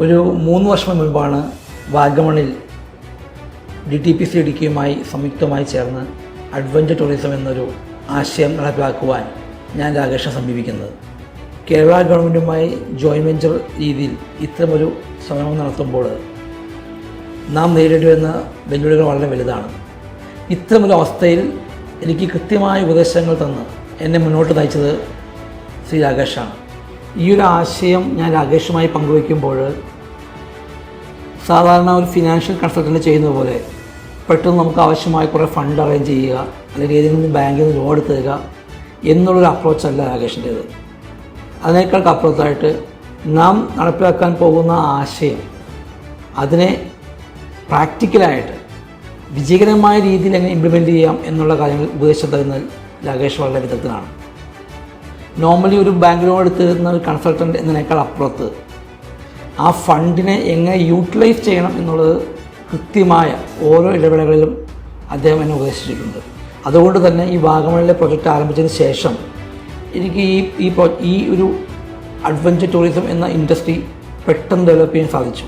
ഒരു 3 വർഷം മുൻപാണ് വാഗമണിൽ DTPC ഇടുക്കിയുമായി സംയുക്തമായി ചേർന്ന് അഡ്വഞ്ചർ ടൂറിസം എന്നൊരു ആശയം നടപ്പിലാക്കുവാൻ ഞാൻ രാകേഷിനെ സമീപിക്കുന്നത്. കേരള ഗവൺമെൻറ്റുമായി ജോയിൻറ്റ് വെഞ്ചർ രീതിയിൽ ഇത്തരമൊരു ശ്രമം നടത്തുമ്പോൾ നാം നേരിടേണ്ടി വരുന്ന വെല്ലുവിളികൾ വളരെ വലുതാണ്. ഇത്തരമൊരു അവസ്ഥയിൽ എനിക്ക് കൃത്യമായ ഉപദേശങ്ങൾ തന്ന് എന്നെ മുന്നോട്ട് നയിച്ചത് ശ്രീ രാകേഷാണ്. ഈ ഒരു ആശയം ഞാൻ രാകേഷുമായി പങ്കുവയ്ക്കുമ്പോൾ സാധാരണ ഒരു ഫിനാൻഷ്യൽ കൺസൾട്ടൻ്റ് ചെയ്യുന്നത് പോലെ പെട്ടെന്ന് നമുക്ക് ആവശ്യമായ കുറേ ഫണ്ട് അറേഞ്ച് ചെയ്യുക, അല്ലെങ്കിൽ ഏതെങ്കിലും ബാങ്കിൽ നിന്ന് ലോൺ എടുത്ത് തരിക എന്നുള്ളൊരു അപ്രോച്ചല്ല രാകേഷിൻ്റേത്. അതിനേക്കാൾ അപ്പുറത്തായിട്ട് നാം നടപ്പിലാക്കാൻ പോകുന്ന ആശയം അതിനെ പ്രാക്ടിക്കലായിട്ട് വിജയകരമായ രീതിയിൽ എങ്ങനെ ഇംപ്ലിമെൻറ്റ് ചെയ്യാം എന്നുള്ള കാര്യങ്ങൾ ഉപദേശം തരുന്നതിൽ രാകേഷ് വളരെ വിദഗ്ധനാണ്. നോർമലി ഒരു ബാങ്ക് ലോൺ എടുത്ത് തരുന്ന ഒരു കൺസൾട്ടൻ്റ് എന്നതിനേക്കാൾ അപ്പുറത്ത് ആ ഫണ്ടിനെ എങ്ങനെ യൂട്ടിലൈസ് ചെയ്യണം എന്നുള്ളത് കൃത്യമായ ഓരോ ഇടവേളകളിലും അദ്ദേഹം എന്നെ ഉപദേശിച്ചിട്ടുണ്ട്. അതുകൊണ്ട് തന്നെ ഈ വാഗമണിലെ പ്രൊജക്റ്റ് ആരംഭിച്ചതിന് ശേഷം എനിക്ക് ഈ ഒരു അഡ്വഞ്ചർ ടൂറിസം എന്ന ഇൻഡസ്ട്രി പെട്ടെന്ന് ഡെവലപ്പ് ചെയ്യാൻ സാധിച്ചു.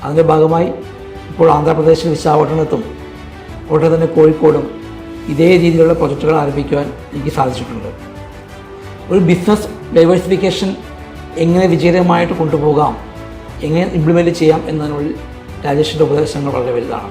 അതിൻ്റെ ഭാഗമായി ഇപ്പോൾ ആന്ധ്രാപ്രദേശ് വിശാഖപട്ടണത്തും ഉടനെ തന്നെ കോഴിക്കോടും ഇതേ രീതിയിലുള്ള പ്രൊജക്റ്റുകൾ ആരംഭിക്കുവാൻ എനിക്ക് സാധിച്ചിട്ടുണ്ട്. ഒരു ബിസിനസ് ഡൈവേഴ്സിഫിക്കേഷൻ എങ്ങനെ വിജയകരമായിട്ട് കൊണ്ടുപോകാം, എങ്ങനെ ഇംപ്ലിമെൻറ്റ് ചെയ്യാം എന്നതിനുള്ളിൽ രാജേഷിൻ്റെ ഉപദേശങ്ങൾ വളരെ വലുതാണ്.